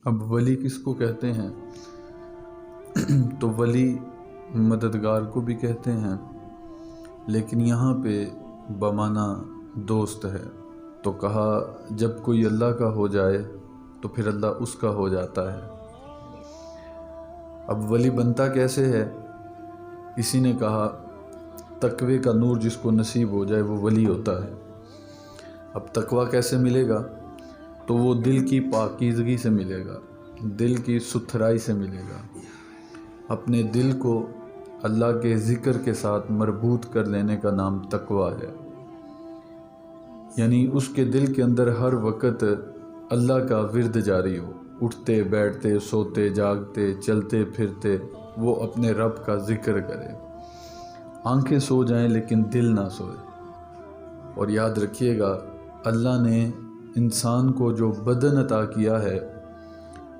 اب ولی کس کو کہتے ہیں؟ تو ولی مددگار کو بھی کہتے ہیں، لیکن یہاں پہ بمعنی دوست ہے۔ تو کہا جب کوئی اللہ کا ہو جائے تو پھر اللہ اس کا ہو جاتا ہے۔ اب ولی بنتا کیسے ہے؟ کسی نے کہا تقوی کا نور جس کو نصیب ہو جائے وہ ولی ہوتا ہے۔ اب تقوی کیسے ملے گا؟ تو وہ دل کی پاکیزگی سے ملے گا، دل کی ستھرائی سے ملے گا۔ اپنے دل کو اللہ کے ذکر کے ساتھ مربوط کر لینے کا نام تقوی ہے، یعنی اس کے دل کے اندر ہر وقت اللہ کا ورد جاری ہو، اٹھتے بیٹھتے سوتے جاگتے چلتے پھرتے وہ اپنے رب کا ذکر کرے۔ آنکھیں سو جائیں لیکن دل نہ سوئے۔ اور یاد رکھیے گا، اللہ نے انسان کو جو بدن عطا کیا ہے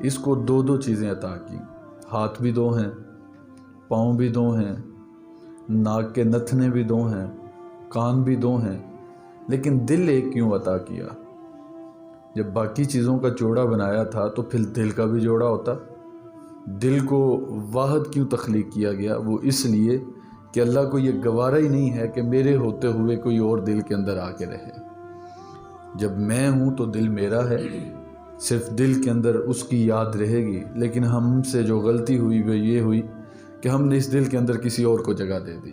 اس کو دو چیزیں عطا کی، ہاتھ بھی دو ہیں، پاؤں بھی دو ہیں، ناک کے نتھنے بھی دو ہیں، کان بھی دو ہیں، لیکن دل ایک کیوں عطا کیا؟ جب باقی چیزوں کا جوڑا بنایا تھا تو پھر دل کا بھی جوڑا ہوتا۔ دل کو واحد کیوں تخلیق کیا گیا؟ وہ اس لیے کہ اللہ کو یہ گوارا ہی نہیں ہے کہ میرے ہوتے ہوئے کوئی اور دل کے اندر آ کے رہے۔ جب میں ہوں تو دل میرا ہے، صرف دل کے اندر اس کی یاد رہے گی، لیکن ہم سے جو غلطی ہوئی وہ یہ ہوئی کہ ہم نے اس دل کے اندر کسی اور کو جگہ دے دی۔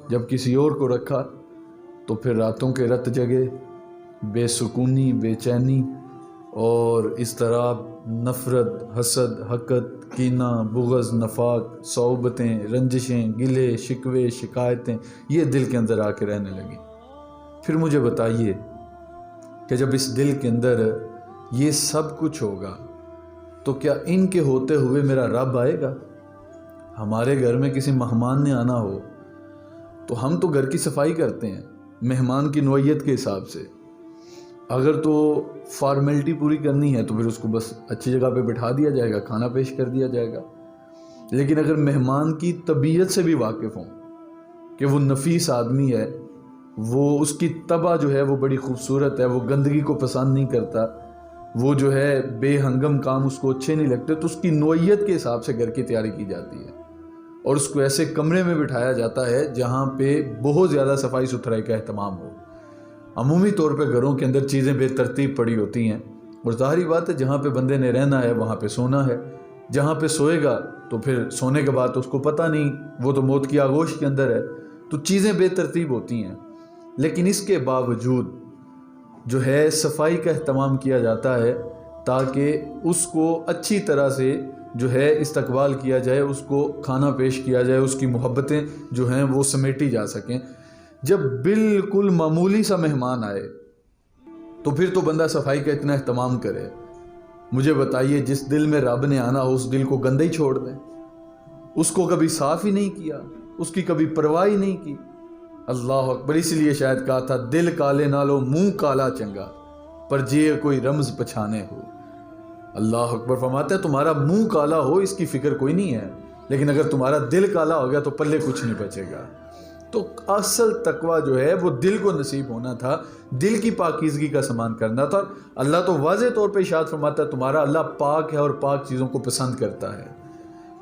جب کسی اور کو رکھا تو پھر راتوں کے رت جگے، بے سکونی، بے چینی اور اضطراب، نفرت، حسد، حقد، کینہ، بغض، نفاق، صعوبتیں، رنجشیں، گلے، شکوے، شکایتیں یہ دل کے اندر آ کے رہنے لگی۔ پھر مجھے بتائیے کہ جب اس دل کے اندر یہ سب کچھ ہوگا تو کیا ان کے ہوتے ہوئے میرا رب آئے گا؟ ہمارے گھر میں کسی مہمان نے آنا ہو تو ہم تو گھر کی صفائی کرتے ہیں مہمان کی نوعیت کے حساب سے۔ اگر تو فارمیلٹی پوری کرنی ہے تو پھر اس کو بس اچھی جگہ پہ بٹھا دیا جائے گا، کھانا پیش کر دیا جائے گا۔ لیکن اگر مہمان کی طبیعت سے بھی واقف ہوں کہ وہ نفیس آدمی ہے، وہ اس کی طبع جو ہے وہ بڑی خوبصورت ہے، وہ گندگی کو پسند نہیں کرتا، وہ جو ہے بے ہنگم کام اس کو اچھے نہیں لگتے، تو اس کی نوعیت کے حساب سے گھر کی تیاری کی جاتی ہے اور اس کو ایسے کمرے میں بٹھایا جاتا ہے جہاں پہ بہت زیادہ صفائی ستھرائی کا اہتمام ہو۔ عمومی طور پہ گھروں کے اندر چیزیں بے ترتیب پڑی ہوتی ہیں، اور ظاہری بات ہے جہاں پہ بندے نے رہنا ہے وہاں پہ سونا ہے، جہاں پہ سوئے گا تو پھر سونے کے بعد اس کو پتہ نہیں، وہ تو موت کی آغوش کے اندر ہے، تو چیزیں بے ترتیب ہوتی ہیں۔ لیکن اس کے باوجود جو ہے صفائی کا اہتمام کیا جاتا ہے تاکہ اس کو اچھی طرح سے جو ہے استقبال کیا جائے، اس کو کھانا پیش کیا جائے، اس کی محبتیں جو ہیں وہ سمیٹی جا سکیں۔ جب بالکل معمولی سا مہمان آئے تو پھر تو بندہ صفائی کا اتنا اہتمام کرے۔ مجھے بتائیے جس دل میں رب نے آنا ہو اس دل کو گندہ ہی چھوڑ دیں، اس کو کبھی صاف ہی نہیں کیا، اس کی کبھی پرواہ ہی نہیں کی۔ اللہ اکبر! اس لیے شاید کہا تھا دل کالے نالو منہ کالا چنگا، پر جے کوئی رمز پچھانے ہو۔ اللہ اکبر! فرماتے ہیں تمہارا منہ کالا ہو اس کی فکر کوئی نہیں ہے، لیکن اگر تمہارا دل کالا ہو گیا تو پلے کچھ نہیں بچے گا۔ تو اصل تقویٰ جو ہے وہ دل کو نصیب ہونا تھا، دل کی پاکیزگی کا سامان کرنا تھا۔ اللہ تو واضح طور پہ ارشاد فرماتا ہے تمہارا اللہ پاک ہے اور پاک چیزوں کو پسند کرتا ہے۔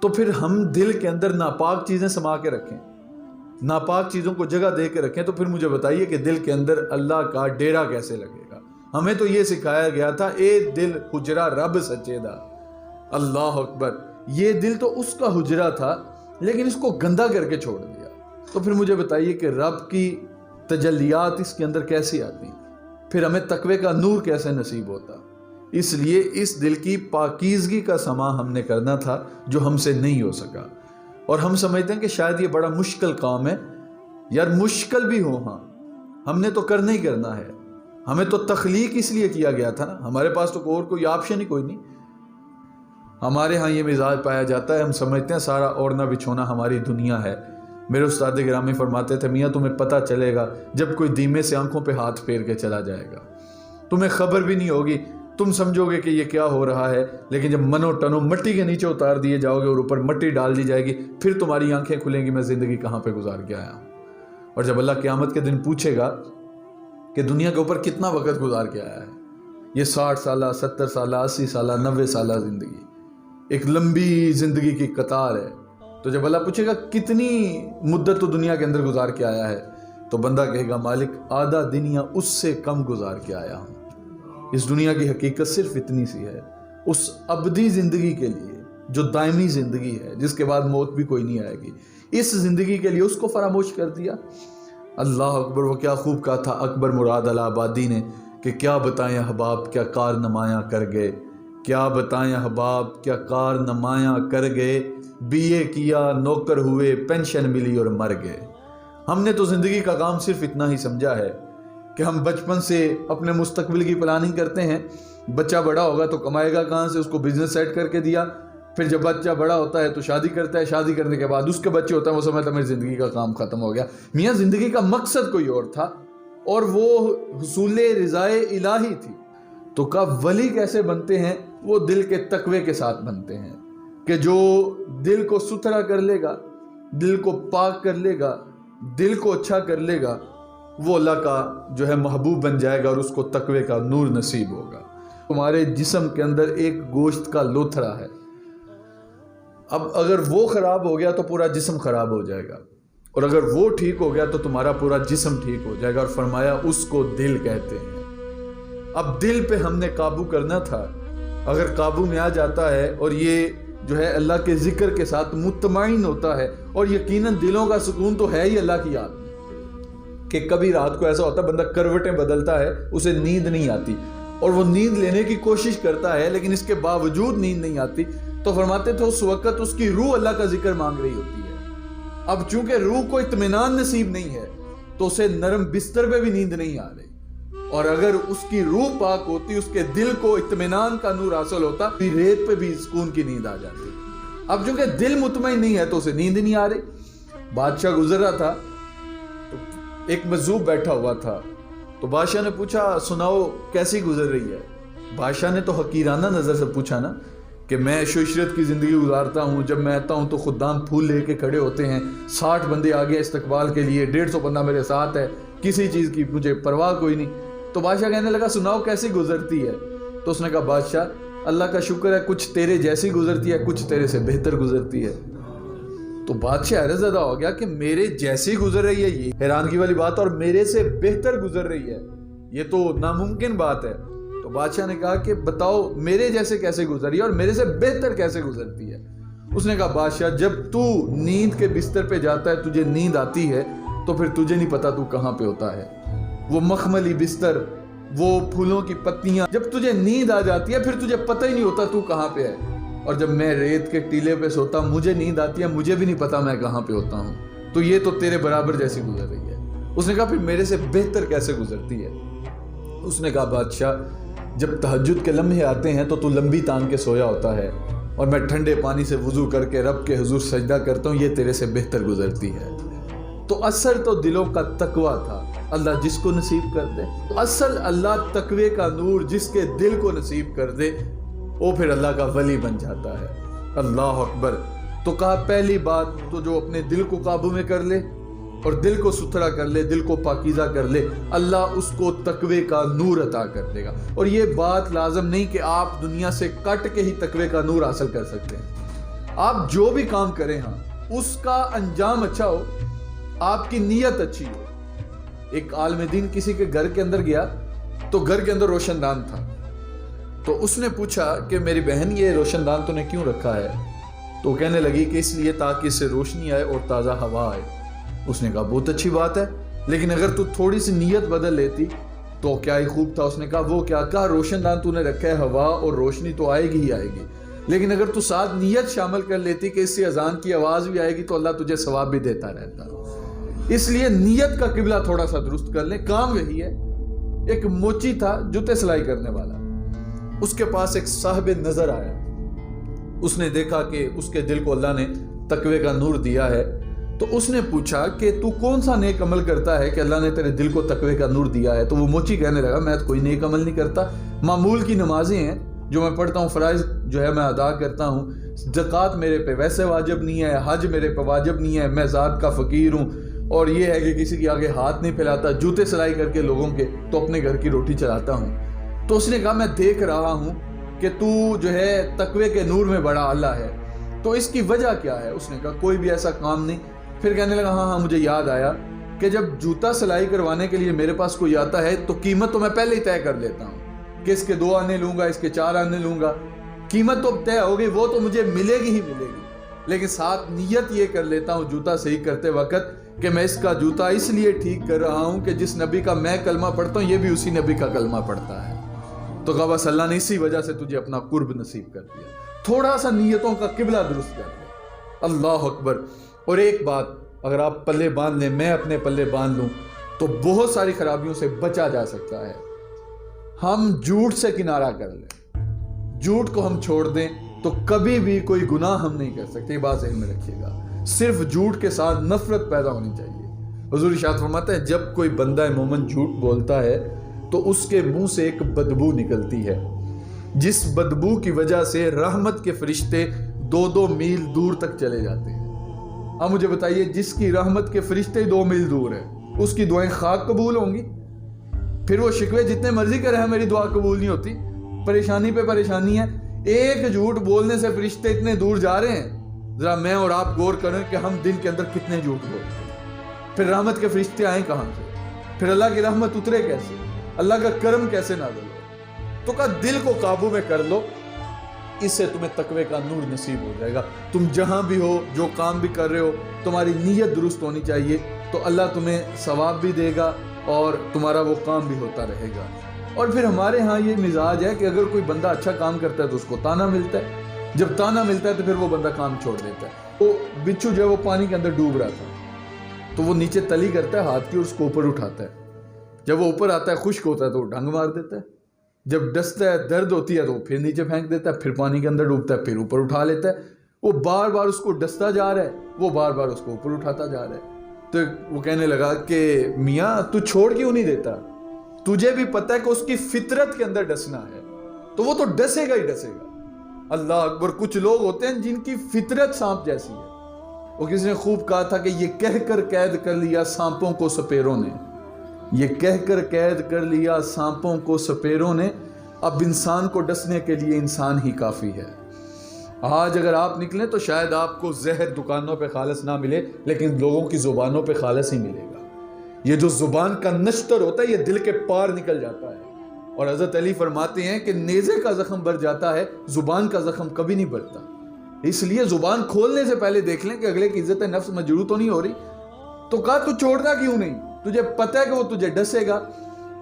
تو پھر ہم دل کے اندر ناپاک چیزیں سما کے رکھیں، ناپاک چیزوں کو جگہ دے کے رکھیں، تو پھر مجھے بتائیے کہ دل کے اندر اللہ کا ڈیرا کیسے لگے گا؟ ہمیں تو یہ سکھایا گیا تھا اے دل حجرہ رب سچے دا۔ اللہ اکبر! یہ دل تو اس کا حجرہ تھا لیکن اس کو گندا کر کے چھوڑ دیا۔ تو پھر مجھے بتائیے کہ رب کی تجلیات اس کے اندر کیسے آتی، پھر ہمیں تقوی کا نور کیسے نصیب ہوتا؟ اس لیے اس دل کی پاکیزگی کا سما ہم نے کرنا تھا جو ہم سے نہیں ہو سکا۔ اور ہم سمجھتے ہیں کہ شاید یہ بڑا مشکل کام ہے۔ یار مشکل بھی ہو، ہاں ہم نے تو کرنا ہی کرنا ہے۔ ہمیں تو تخلیق اس لیے کیا گیا تھا نا، ہمارے پاس تو اور کوئی آپشن ہی کوئی نہیں۔ ہمارے ہاں یہ مزاج پایا جاتا ہے، ہم سمجھتے ہیں سارا اوڑھنا بچھونا ہماری دنیا ہے۔ میرے استاد گرامی فرماتے تھے میاں تمہیں پتہ چلے گا جب کوئی دھیمے سے آنکھوں پہ ہاتھ پھیر کے چلا جائے گا، تمہیں خبر بھی نہیں ہوگی، تم سمجھو گے کہ یہ کیا ہو رہا ہے، لیکن جب منو ٹنو مٹی کے نیچے اتار دیے جاؤ گے اور اوپر مٹی ڈال دی جائے گی، پھر تمہاری آنکھیں کھلیں گی میں زندگی کہاں پہ گزار کے آیا ہوں۔ اور جب اللہ قیامت کے دن پوچھے گا کہ دنیا کے اوپر کتنا وقت گزار کے آیا ہے، یہ 60 سالہ 70 سالہ 80 سالہ 90 سالہ زندگی ایک لمبی زندگی کی قطار ہے. تو جب اللہ پوچھے گا کتنی مدت تو دنیا کے اندر گزار کے آیا ہے تو بندہ کہے گا مالک آدھا دن یا اس سے کم گزار کے آیا ہوں. اس دنیا کی حقیقت صرف اتنی سی ہے. اس ابدی زندگی کے لیے جو دائمی زندگی ہے جس کے بعد موت بھی کوئی نہیں آئے گی, اس زندگی کے لیے اس کو فراموش کر دیا. اللہ اکبر. وہ کیا خوب کہا تھا اکبر مراد الہ آبادی نے کہ کیا بتائیں احباب کیا کار نمایاں کر گئے, کیا بتائیں احباب کیا کار نمایاں کر گئے, بی اے کیا نوکر ہوئے پینشن ملی اور مر گئے. ہم نے تو زندگی کا کام صرف اتنا ہی سمجھا ہے کہ ہم بچپن سے اپنے مستقبل کی پلاننگ کرتے ہیں. بچہ بڑا ہوگا تو کمائے گا کہاں سے, اس کو بزنس سیٹ کر کے دیا. پھر جب بچہ بڑا ہوتا ہے تو شادی کرتا ہے, شادی کرنے کے بعد اس کے بچے ہوتا ہے, وہ سمجھتا ہے میری زندگی کا کام ختم ہو گیا. میاں زندگی کا مقصد کوئی اور تھا اور وہ حصول رضائے الہی تھی. تو کہا ولی کیسے بنتے ہیں؟ وہ دل کے تقوی کے ساتھ بنتے ہیں کہ جو دل کو ستھرا کر لے گا, دل کو پاک کر لے گا, دل کو اچھا کر لے گا, وہ اللہ کا جو ہے محبوب بن جائے گا اور اس کو تقوی کا نور نصیب ہوگا. تمہارے جسم کے اندر ایک گوشت کا لوتھڑا ہے, اب اگر وہ خراب ہو گیا تو پورا جسم خراب ہو جائے گا, اور اگر وہ ٹھیک ہو گیا تو تمہارا پورا جسم ٹھیک ہو جائے گا. اور فرمایا اس کو دل کہتے ہیں. اب دل پہ ہم نے قابو کرنا تھا. اگر قابو میں آ جاتا ہے اور یہ جو ہے اللہ کے ذکر کے ساتھ مطمئن ہوتا ہے, اور یقیناً دلوں کا سکون تو ہے ہی اللہ کی یاد میں, کہ کبھی رات کو ایسا ہوتا ہے بندہ کروٹیں بدلتا ہے اسے نیند نہیں آتی, اور وہ نیند لینے کی کوشش کرتا ہے لیکن اس کے باوجود نیند نہیں آتی, تو فرماتے تھے اس وقت اس کی روح اللہ کا ذکر مانگ رہی ہوتی ہے. اب چونکہ روح کو اطمینان نصیب نہیں ہے تو اسے نرم بستر پہ بھی نیند نہیں آ رہی, اور اگر اس کی روح پاک ہوتی, اس کے دل کو اطمینان کا نور حاصل ہوتا, پھر ریت پہ بھی سکون کی نیند آ جاتی. اب چونکہ دل مطمئن نہیں ہے تو اسے نیند نہیں آ رہی. بادشاہ گزر رہا تھا تو ایک مجذوب بیٹھا ہوا تھا, تو بادشاہ نے پوچھا سناؤ کیسی گزر رہی ہے. بادشاہ نے تو حقیرانہ نظر سے پوچھا نا کہ میں عیش و عشرت کی زندگی گزارتا ہوں, جب میں آتا ہوں تو خدام پھول لے کے کھڑے ہوتے ہیں, 60 بندے آگے استقبال کے لیے, 150 بندہ میرے ساتھ ہے, کسی چیز کی مجھے پرواہ کوئی نہیں. تو بادشاہ کہنے لگا سناؤ کیسی گزرتی ہے. تو اس نے کہا بادشاہ اللہ کا شکر ہے, کچھ تیرے جیسی گزرتی ہے, کچھ تیرے سے بہتر گزرتی ہے. تو بادشاہ حیرت زدہ ہو گیا کہ میرے جیسی گزر رہی ہے, یہ حیرانگی والی بات, اور میرے سے بہتر گزر رہی ہے, یہ تو ناممکن بات ہے. تو بادشاہ نے کہا کہ بتاؤ میرے جیسے کیسے گزری ہے اور میرے سے بہتر کیسے گزرتی ہے. اس نے کہا بادشاہ جب تو نیند کے بستر پہ جاتا ہے, تجھے نیند آتی ہے, تو پھر تجھے نہیں پتا تو کہاں پہ ہوتا ہے. وہ مخملی بستر, وہ پھولوں کی پتیاں, جب تجھے نیند آ جاتی ہے پھر تجھے پتہ ہی نہیں ہوتا تو کہاں پہ ہے. اور جب میں ریت کے ٹیلے پہ سوتا ہوں, مجھے نیند آتی ہے, مجھے بھی نہیں پتا میں کہاں پہ ہوتا ہوں. تو یہ تو تیرے برابر جیسی گزر رہی ہے. اس نے کہا پھر میرے سے بہتر کیسے گزرتی ہے. اس نے کہا بادشاہ جب تہجد کے لمحے آتے ہیں تو لمبی تان کے سویا ہوتا ہے, اور میں ٹھنڈے پانی سے وضو کر کے رب کے حضور سجدہ کرتا ہوں, یہ تیرے سے بہتر گزرتی ہے. تو اثر تو دلوں کا تقوی تھا, اللہ جس کو نصیب کر دے. اصل اللہ تقوی کا نور جس کے دل کو نصیب کر دے وہ پھر اللہ کا ولی بن جاتا ہے. اللہ اکبر. تو کہا پہلی بات تو جو اپنے دل کو قابو میں کر لے اور دل کو ستھرا کر لے, دل کو پاکیزہ کر لے, اللہ اس کو تقوی کا نور عطا کر دے گا. اور یہ بات لازم نہیں کہ آپ دنیا سے کٹ کے ہی تقوی کا نور حاصل کر سکتے ہیں. آپ جو بھی کام کریں ہاں اس کا انجام اچھا ہو, آپ کی نیت اچھی ہو. ایک عالم دین کسی کے گھر کے اندر گیا تو گھر کے اندر روشن دان تھا. تو اس نے پوچھا کہ میری بہن یہ روشن دان تو نے کیوں رکھا ہے؟ تو کہنے لگی کہ اس لیے تاکہ اس سے روشنی آئے اور تازہ ہوا آئے. اس نے کہا بہت اچھی بات ہے, لیکن اگر تو تھوڑی سی نیت بدل لیتی تو کیا ہی خوب تھا. اس نے کہا وہ کیا؟ کہا روشن دان تو نے رکھا ہے, ہوا اور روشنی تو آئے گی ہی آئے گی, لیکن اگر تو ساتھ نیت شامل کر لیتی کہ اس سے اذان کی آواز بھی آئے گی تو اللہ تجھے ثواب بھی دیتا رہتا. اس لیے نیت کا قبلہ تھوڑا سا درست کر لیں. کام وہی ہے. ایک موچی تھا جوتے سلائی کرنے والا, اس کے پاس ایک صاحب نظر آیا. اس نے دیکھا کہ اس کے دل کو اللہ نے تقوی کا نور دیا ہے, تو اس نے پوچھا کہ تو کون سا نیک عمل کرتا ہے کہ اللہ نے تیرے دل کو تقوی کا نور دیا ہے؟ تو وہ موچی کہنے لگا میں تو کوئی نیک عمل نہیں کرتا, معمول کی نمازیں ہیں جو میں پڑھتا ہوں, فرائض جو ہے میں ادا کرتا ہوں, زکوٰۃ میرے پہ ویسے واجب نہیں ہے, حج میرے پہ واجب نہیں ہے, میں ذات کا فقیر ہوں, اور یہ ہے کہ کسی کے آگے ہاتھ نہیں پھیلاتا, جوتے سلائی کر کے لوگوں کے تو اپنے گھر کی روٹی چلاتا ہوں. تو اس نے کہا میں دیکھ رہا ہوں کہ تو جو ہے تقوی کے نور میں بڑا اعلیٰ ہے، تو اس کی وجہ کیا ہے؟ اس نے کہا کوئی بھی ایسا کام نہیں۔ پھر کہنے لگا ہاں مجھے یاد آیا کہ جب جوتا سلائی کروانے کے لیے میرے پاس کوئی آتا ہے تو قیمت تو میں پہلے ہی طے کر لیتا ہوں کہ اس کے 2 آنے لوں گا، اس کے 4 آنے لوں گا، قیمت تو طے ہو گئی، وہ تو مجھے ملے گی ہی ملے گی، لیکن ساتھ نیت یہ کر لیتا ہوں جوتا صحیح کرتے وقت کہ میں اس کا جوتا اس لیے ٹھیک کر رہا ہوں کہ جس نبی کا میں کلمہ پڑھتا ہوں یہ بھی اسی نبی کا کلمہ پڑھتا ہے۔ تو کہا بس اللہ نے اسی وجہ سے تجھے اپنا قرب نصیب کر دیا، تھوڑا سا نیتوں کا قبلہ درست کر دیا۔ اللہ اکبر۔ اور ایک بات اگر آپ پلے باندھ لیں، میں اپنے پلے باندھ لوں، تو بہت ساری خرابیوں سے بچا جا سکتا ہے۔ ہم جھوٹ سے کنارہ کر لیں، جھوٹ کو ہم چھوڑ دیں تو کبھی بھی کوئی گناہ ہم نہیں کر سکتے، یہ بات ذہن میں رکھیے گا۔ صرف جھوٹ کے ساتھ نفرت پیدا ہونی چاہیے۔ حضور ارشاد فرماتے ہیں جب کوئی بندہ مومن جھوٹ بولتا ہے تو اس کے منہ سے ایک بدبو نکلتی ہے، جس بدبو کی وجہ سے رحمت کے فرشتے 2 میل دور تک چلے جاتے ہیں۔ اب مجھے بتائیے جس کی رحمت کے فرشتے 2 میل دور ہیں، اس کی دعائیں خاک قبول ہوں گی؟ پھر وہ شکوے جتنے مرضی کرے ہیں میری دعا قبول نہیں ہوتی، پریشانی پہ پریشانی ہے۔ ایک جھوٹ بولنے سے فرشتے اتنے دور جا رہے ہیں، ذرا میں اور آپ غور کریں کہ ہم دن کے اندر کتنے جھوٹ بولتے ہیں۔ پھر رحمت کے فرشتے آئیں کہاں سے؟ پھر اللہ کی رحمت اترے کیسے؟ اللہ کا کرم کیسے نازل ہو؟ تو کہا دل کو قابو میں کر لو، اس سے تمہیں تقوی کا نور نصیب ہو جائے گا۔ تم جہاں بھی ہو، جو کام بھی کر رہے ہو، تمہاری نیت درست ہونی چاہیے، تو اللہ تمہیں ثواب بھی دے گا اور تمہارا وہ کام بھی ہوتا رہے گا۔ اور پھر ہمارے ہاں یہ مزاج ہے کہ اگر کوئی بندہ اچھا کام کرتا ہے تو اس کو تانا ملتا ہے، جب تانا ملتا ہے تو پھر وہ بندہ کام چھوڑ دیتا ہے۔ وہ بچھو جو ہے وہ پانی کے اندر ڈوب رہا تھا، تو وہ نیچے تلی کرتا ہے ہاتھ کی اور اس کو اوپر اٹھاتا ہے، جب وہ اوپر آتا ہے خشک ہوتا ہے تو وہ ڈھنگ مار دیتا ہے، جب ڈستا ہے درد ہوتی ہے تو وہ پھر نیچے پھینک دیتا ہے، پھر پانی کے اندر ڈوبتا ہے، پھر اوپر اٹھا لیتا ہے۔ وہ بار بار اس کو ڈستا جا رہا ہے، وہ بار بار اس کو اوپر اٹھاتا جا رہا ہے۔ تو وہ کہنے لگا کہ میاں تو چھوڑ کیوں نہیں دیتا؟ تجھے بھی پتہ ہے کہ اس کی فطرت کے اندر ڈسنا ہے، تو وہ تو ڈسے گا ہی ڈسے گا۔ اللہ اکبر۔ کچھ لوگ ہوتے ہیں جن کی فطرت سانپ جیسی ہے۔ وہ کسی نے خوب کہا تھا کہ یہ کہہ کر قید کر لیا سانپوں کو سپیروں نے، یہ کہہ کر قید کر لیا سانپوں کو سپیروں نے، اب انسان کو ڈسنے کے لیے انسان ہی کافی ہے۔ آج اگر آپ نکلیں تو شاید آپ کو زہر دکانوں پہ خالص نہ ملے، لیکن لوگوں کی زبانوں پہ خالص ہی ملے گا۔ یہ جو زبان کا نشتر ہوتا ہے یہ دل کے پار نکل جاتا ہے، اور حضرت علی فرماتے ہیں کہ نیزے کا زخم بھر جاتا ہے، زبان کا زخم کبھی نہیں بھرتا۔ اس لیے زبان کھولنے سے پہلے دیکھ لیں کہ اگلے کی عزت نفس مجروح تو نہیں ہو رہی۔ تو کہا تو چھوڑنا کیوں نہیں؟ تجھے پتہ ہے کہ وہ تجھے ڈسے گا۔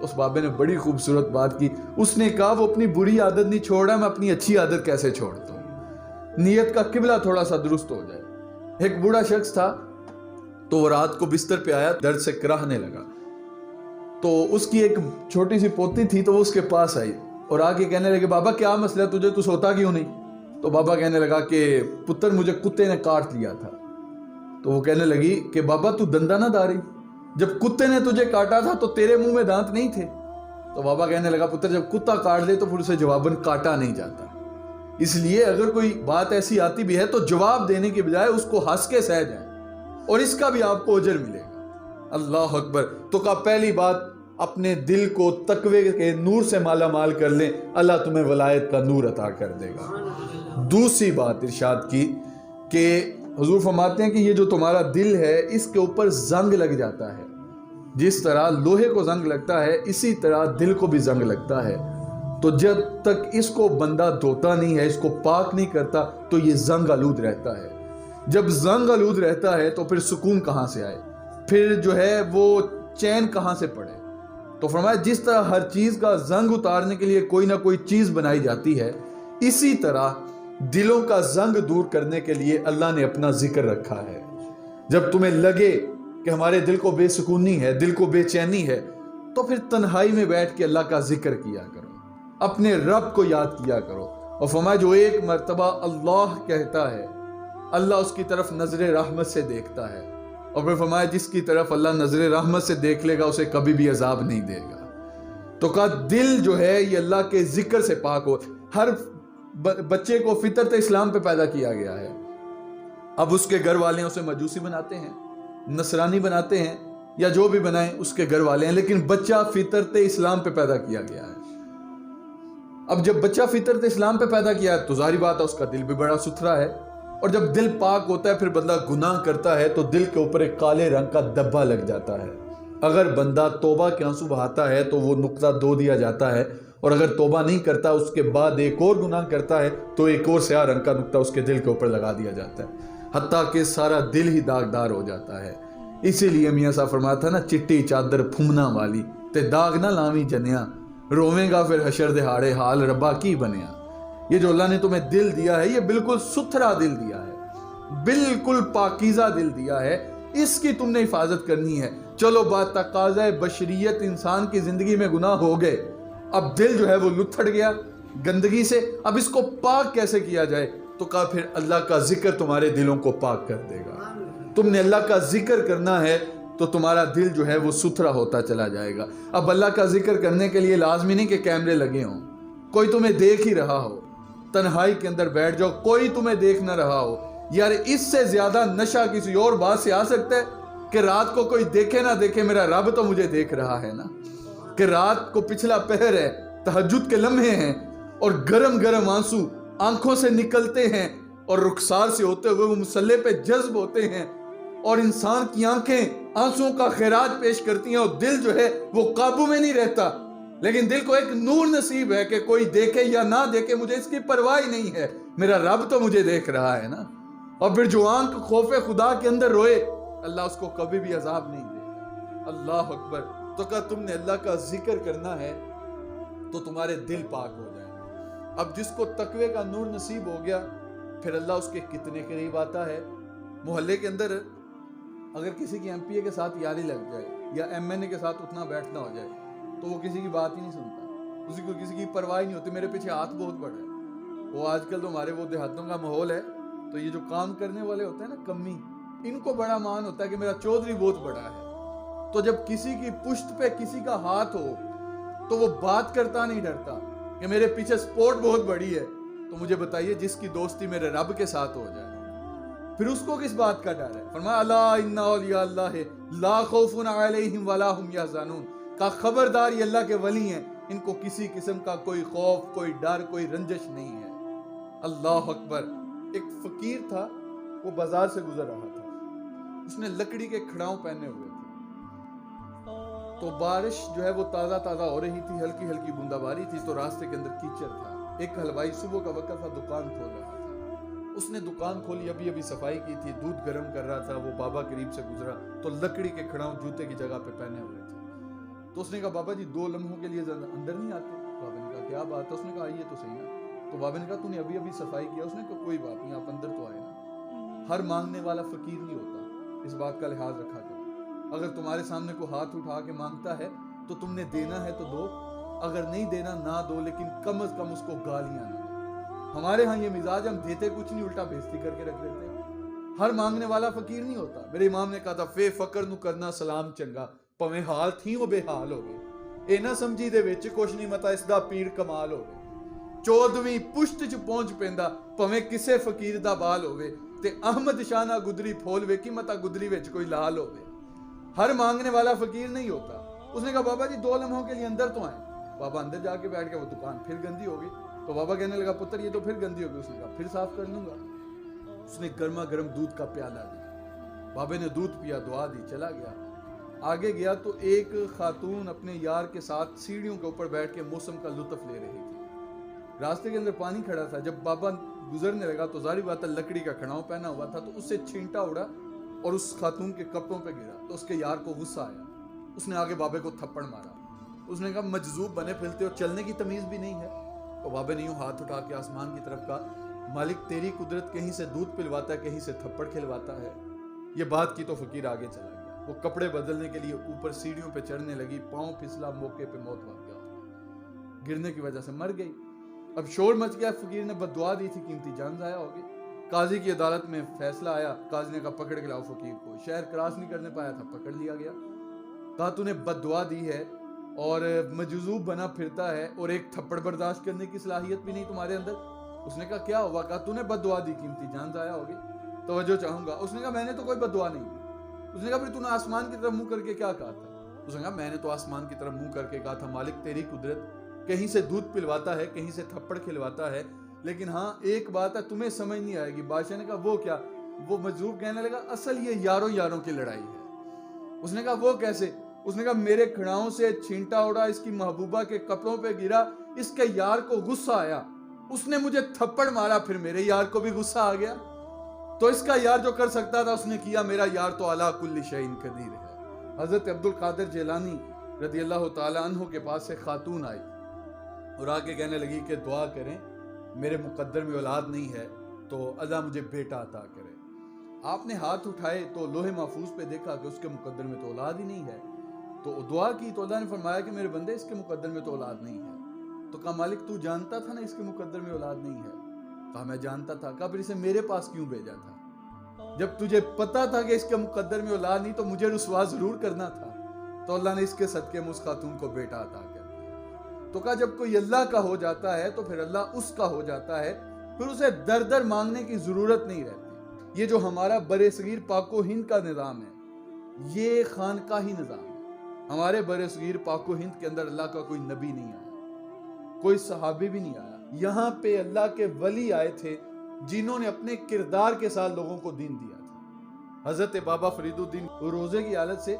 اس بابے نے بڑی خوبصورت بات کی، اس نے کہا وہ اپنی بری عادت نہیں چھوڑ رہا، میں اپنی اچھی عادت کیسے چھوڑتا ہوں؟ نیت کا قبلہ تھوڑا سا درست ہو جائے۔ ایک بوڑھا شخص تھا، تو وہ رات کو بستر پہ آیا، درد سے کراہنے لگا، تو اس کی ایک چھوٹی سی پوتی تھی، تو وہ اس کے پاس آئی اور آ کے کہنے لگے بابا کیا مسئلہ ہے تجھے، تو سوتا کیوں نہیں؟ تو بابا کہنے لگا کہ پتر مجھے کتے نے کاٹ لیا تھا۔ تو وہ کہنے لگی کہ بابا تو دندہ نہ داری، جب کتے نے تجھے کاٹا تھا تو تیرے منہ میں دانت نہیں تھے؟ تو بابا کہنے لگا پتر جب کتا کاٹ دے تو پھر اسے جواباً کاٹا نہیں جاتا، اس لیے اگر کوئی بات ایسی آتی بھی ہے تو جواب دینے کے بجائے اس کو ہنس کے سہ جائیں، اور اس کا بھی آپ کو اجر ملے گا۔ اللہ اکبر۔ تو کہا پہلی بات اپنے دل کو تقوی کے نور سے مالا مال کر لیں، اللہ تمہیں ولایت کا نور عطا کر دے گا۔ دوسری بات ارشاد کی کہ حضور فرماتے ہیں کہ یہ جو تمہارا دل ہے اس کے اوپر زنگ لگ جاتا ہے، جس طرح لوہے کو زنگ لگتا ہے اسی طرح دل کو بھی زنگ لگتا ہے، تو جب تک اس کو بندہ دھوتا نہیں ہے، اس کو پاک نہیں کرتا، تو یہ زنگ آلود رہتا ہے۔ جب زنگ آلود رہتا ہے تو پھر سکون کہاں سے آئے، پھر جو ہے وہ چین کہاں سے پڑے؟ تو فرمایا جس طرح ہر چیز کا زنگ اتارنے کے لیے کوئی نہ کوئی چیز بنائی جاتی ہے، اسی طرح دلوں کا زنگ دور کرنے کے لیے اللہ نے اپنا ذکر رکھا ہے۔ جب تمہیں لگے کہ ہمارے دل کو بے سکونی ہے، دل کو بے چینی ہے، تو پھر تنہائی میں بیٹھ کے اللہ کا ذکر کیا کرو، اپنے رب کو یاد کیا کرو۔ اور فرمایا جو ایک مرتبہ اللہ کہتا ہے اللہ اس کی طرف نظر رحمت سے دیکھتا ہے، اور پھر فرمایا جس کی طرف اللہ نظر رحمت سے دیکھ لے گا اسے کبھی بھی عذاب نہیں دے گا۔ تو کہا دل جو ہے یہ اللہ کے ذکر سے پاک ہو۔ ہر بچے کو فطرت اسلام پہ پیدا کیا گیا ہے، اب اس کے گھر والے اسے مجوسی بناتے ہیں، نصرانی بناتے ہیں، یا جو بھی بنائیں اس کے گھر والے ہیں، لیکن بچہ فطرت اسلام پہ پیدا کیا گیا ہے۔ اب جب بچہ فطرت اسلام پہ پیدا کیا ہے تو ظاہری بات ہے اس کا دل بھی بڑا ستھرا ہے، اور جب دل پاک ہوتا ہے پھر بندہ گناہ کرتا ہے تو دل کے اوپر ایک کالے رنگ کا دبا لگ جاتا ہے۔ اگر بندہ توبہ کے آنسو بہاتا ہے تو وہ نقطہ دھو دیا جاتا ہے، اور اگر توبہ نہیں کرتا اس کے بعد ایک اور گناہ کرتا ہے تو ایک اور سیاہ رنگ کا نقطہ اس کے دل کے اوپر لگا دیا جاتا ہے، حتیٰ کہ سارا دل ہی داغدار ہو جاتا ہے۔ اسی لیے میاں صاحب فرمایا تھا نا، چٹی چادر پھومنا والی تے داغ نہ لاویں جنیا، روویں گا پھر حشر دہاڑے حال ربا کی بنیا۔ یہ جو اللہ نے تمہیں دل دیا ہے یہ بالکل ستھرا دل دیا ہے، بالکل پاکیزہ دل دیا ہے، اس کی تم نے حفاظت کرنی ہے۔ چلو بات تقاضۂ بشریت، انسان کی زندگی میں گناہ ہو گئے، اب دل جو ہے وہ لتھڑ گیا گندگی سے، اب اس کو پاک کیسے کیا جائے؟ تو کہا پھر اللہ کا ذکر تمہارے دلوں کو پاک کر دے گا۔ تم نے اللہ کا ذکر کرنا ہے تو تمہارا دل جو ہے وہ ستھرا ہوتا چلا جائے گا۔ اب اللہ کا ذکر کرنے کے لیے لازمی نہیں کہ کیمرے لگے ہوں، کوئی تمہیں دیکھ ہی رہا ہو، تنہائی کے اندر بیٹھ جاؤ، کوئی تمہیں دیکھ نہ رہا ہو۔ یار اس سے زیادہ نشہ کسی اور بات سے آ سکتا ہے کہ رات کو کوئی دیکھے نہ دیکھے میرا رب تو مجھے دیکھ رہا ہے نا، کہ رات کو پچھلا پہر ہے، تہجد کے لمحے ہیں، اور گرم گرم آنسو آنکھوں سے نکلتے ہیں اور رخسار سے ہوتے ہوئے وہ مصلے پہ جذب ہوتے ہیں، اور انسان کی آنکھیں آنسوں کا خراج پیش کرتی ہیں، اور دل جو ہے وہ قابو میں نہیں رہتا، لیکن دل کو ایک نور نصیب ہے کہ کوئی دیکھے یا نہ دیکھے مجھے اس کی پرواہ ہی نہیں ہے، میرا رب تو مجھے دیکھ رہا ہے نا۔ اور پھر جو آنکھ خوف خدا کے اندر روئے اللہ اس کو کبھی بھی عذاب نہیں دے گا۔ اللہ اکبر۔ تو کہا تم نے اللہ کا ذکر کرنا ہے تو تمہارے دل پاک ہو جائیں گے۔ اب جس کو تقوی کا نور نصیب ہو گیا پھر اللہ اس کے کتنے قریب آتا ہے۔ محلے کے اندر اگر کسی کی ایم پی اے کے ساتھ یاری لگ جائے یا ایم این اے کے ساتھ اٹھنا بیٹھنا ہو جائے تو وہ کسی کی بات ہی نہیں سنتا، اسی کو کسی کی پرواہ نہیں ہوتی، میرے پیچھے ہاتھ بہت بڑا ہے۔ وہ آج کل تو ہمارے وہ دیہاتوں کا ماحول ہے تو یہ جو کام کرنے والے ہوتے ہیں نا کمی، ان کو بڑا مان ہوتا ہے کہ میرا چودھری بہت بڑا ہے، تو جب کسی کی پشت پہ کسی کا ہاتھ ہو تو وہ بات کرتا نہیں ڈرتا کہ میرے پیچھے سپورٹ بہت بڑی ہے۔ تو مجھے بتائیے جس کی دوستی میرے رب کے ساتھ ہو جائے پھر اس کو کس بات کا ڈر ہے؟ فرمایا الا ان اولیاء اللہ لا خوف علیہم ولا هم یحزنون، کا خبردار یہ اللہ کے ولی ہیں، ان کو کسی قسم کا کوئی خوف، کوئی ڈر، کوئی رنجش نہیں ہے۔ اللہ اکبر۔ ایک فقیر تھا، وہ بازار سے گزر رہا تھا، اس نے لکڑی کے کھڑاؤں پہنے ہوئے تھے، تو بارش جو ہے وہ تازہ تازہ ہو رہی تھی، ہلکی ہلکی بوندا باری تھی، تو راستے کے اندر کیچڑ تھا۔ ایک حلوائی صبح کا وقت تھا، دکان کھول رہا تھا، اس نے دکان کھولی، ابھی صفائی کی تھی، دودھ گرم کر رہا تھا، وہ بابا قریب سے گزرا تو لکڑی کے کھڑاؤں جوتے کی جگہ پہ پہنے ہوئے تھے، تو اس نے کہا بابا جی 2 لمحوں کے لیے اندر نہیں آتے؟ بابا نے کہا کیا بات ہے؟ اس نے کہا آئیے تو صحیح نا۔ تو بابا نے کہا تو نے ابھی صفائی کیا؟ اس نے کہا کوئی بات نہیں، آپ اندر تو آئے نا۔ ہر مانگنے والا فقیر نہیں ہوتا، اس بات کا لحاظ رکھا کرو۔ اگر تمہارے سامنے کوئی ہاتھ اٹھا کے مانگتا ہے تو تم نے دینا ہے تو دو، اگر نہیں دینا نہ دو، لیکن کم از کم اس کو گالیاں نہ دو۔ ہمارے ہاں یہ مزاج، ہم دیتے کچھ نہیں، الٹا بےزتی کر کے رکھ دیتے ہیں۔ ہر مانگنے والا فقیر نہیں ہوتا۔ میرے امام نے کہا تھا فے فقر نو کرنا سلام چنگا، پویں حال تھی وہ بے حال ہو گئے، اے نہ سمجھی دے وچ کچھ نہیں متا اس دا پیر کمال ہو گئے۔ 14ویں پشت چ پہنچ پیندا پویں کسے فقیر دا بال ہوئے، تے احمد شانہ گدری پھول ویکھی متا گدری وچ کوئی لال ہوئے۔ ہر مانگنے والا فقیر نہیں ہوتا۔ اس نے کہا بابا جی 2 لمحوں کے لیے اندر تو آئیں۔ بابا اندر جا کے بیٹھ کے وہ دکان پھر گندی ہو گئی، تو بابا کہنے لگا پتر یہ تو پھر گندی ہو گئی۔ اس نے کہا پھر صاف کر لوں گا۔ اس نے گرما گرم دودھ کا پیالہ دیا، بابے نے دودھ پیا، دعا دی، چلا گیا۔ آگے گیا تو ایک خاتون اپنے یار کے ساتھ سیڑھیوں کے اوپر بیٹھ کے موسم کا لطف لے رہی تھی۔ راستے کے اندر پانی کھڑا تھا، جب بابا گزرنے لگا تو ظاہر بات ہے لکڑی کا کھڑاؤں پہنا ہوا تھا، تو اس سے چھینٹا اڑا اور اس خاتون کے کپڑوں پہ گرا، تو اس کے یار کو غصہ آیا، اس نے آگے بابے کو تھپڑ مارا۔ اس نے کہا مجذوب بنے پھرتے ہو، چلنے کی تمیز بھی نہیں ہے؟ تو بابے نے یوں ہاتھ اٹھا کے آسمان کی طرف کہا مالک تیری قدرت کہیں سے دودھ پلواتا ہے، کہیں سے تھپڑ کھلواتا ہے۔ یہ بات کی تو فقیر آگے چلا گیا، وہ کپڑے بدلنے کے لیے اوپر سیڑھیوں پہ چڑھنے لگی، پاؤں پھسلا، موقع پہ موت واقع ہو گئی، گرنے کی وجہ سے مر گئی۔ اب شور مچ گیا، فقیر نے بد دعا دی تھی، قیمتی جان ضائع ہو گئی۔ قاضی کی عدالت میں فیصلہ آیا، قاضی نے کہا پکڑ کے لاؤ فقیر کو، شہر کراس نہیں کرنے پایا تھا، پکڑ لیا گیا۔ کہا تو نے بد دعا دی ہے اور مجذوب بنا پھرتا ہے اور ایک تھپڑ برداشت کرنے کی صلاحیت بھی نہیں تمہارے اندر۔ اس نے کہا کیا ہوا؟ کہا تو نے بد دعا دی، قیمتی جان ضائع ہو گئی، توجہ چاہوں گا۔ اس نے کہا میں نے تو کوئی بد دعا نہیں دی۔ اس نے کہا پھر تو نے آسمان کی طرف منہ کر کے کیا کہا تھا؟ اس نے کہا میں نے تو آسمان کی طرف منہ کر کے کہا تھا مالک تیری قدرت کہیں سے دودھ پلواتا ہے، کہیں سے تھپڑ کھلواتا ہے، لیکن ہاں ایک بات ہے تمہیں سمجھ نہیں آئے گی۔ بادشاہ نے کہا وہ کیا؟ وہ مجذوب کہنے لگا اصل یہ یاروں یاروں کی لڑائی ہے۔ اس نے کہا وہ کیسے؟ اس نے کہا میرے کھڑاؤں سے چھینٹا اڑا، اس کی محبوبہ کے کپڑوں پہ گرا، اس کے یار کو غصہ آیا، اس نے مجھے تھپڑ مارا، پھر میرے یار کو بھی غصہ آ گیا، تو اس کا یار جو کر سکتا تھا اس نے کیا، میرا یار تو علی کل شیء قدیر ہے۔ حضرت عبد القادر جیلانی رضی اللہ تعالی عنہ کے پاس سے خاتون آئی اور آ کے کہنے لگی کہ دعا کریں، میرے مقدر میں اولاد نہیں ہے تو اللہ مجھے بیٹا عطا کرے۔ آپ نے ہاتھ اٹھائے تو لوح محفوظ پہ دیکھا کہ اس کے مقدر میں تو اولاد ہی نہیں ہے، تو دعا کی تو اللہ نے فرمایا کہ میرے بندے اس کے مقدر میں تو اولاد نہیں ہے۔ تو کہا مالک تو جانتا تھا نا اس کے مقدر میں اولاد نہیں ہے؟ کہا میں جانتا تھا۔ کہا پھر اسے میرے پاس کیوں بھیجا تھا؟ جب تجھے پتا تھا کہ اس کے مقدر میں اولاد نہیں تو مجھے رسوا ضرور کرنا تھا۔ تو اللہ نے اس کے صدقے میں اس خاتون کو بیٹا عطا کر دیا۔ تو کہا جب کوئی اللہ کا ہو جاتا ہے تو پھر اللہ اس کا ہو جاتا ہے، پھر اسے در در مانگنے کی ضرورت نہیں رہتی۔ یہ جو ہمارا بر صغیر پاک و ہند کا نظام ہے، یہ خانقاہی نظام ہے۔ ہمارے بر صغیر پاک و ہند کے اندر اللہ کا کوئی نبی نہیں آیا، کوئی صحابی بھی نہیں آیا۔ یہاں پہ اللہ کے ولی آئے تھے جنہوں نے اپنے کردار کے ساتھ لوگوں کو دین دیا تھا۔ حضرت بابا فرید الدین روزے کی حالت سے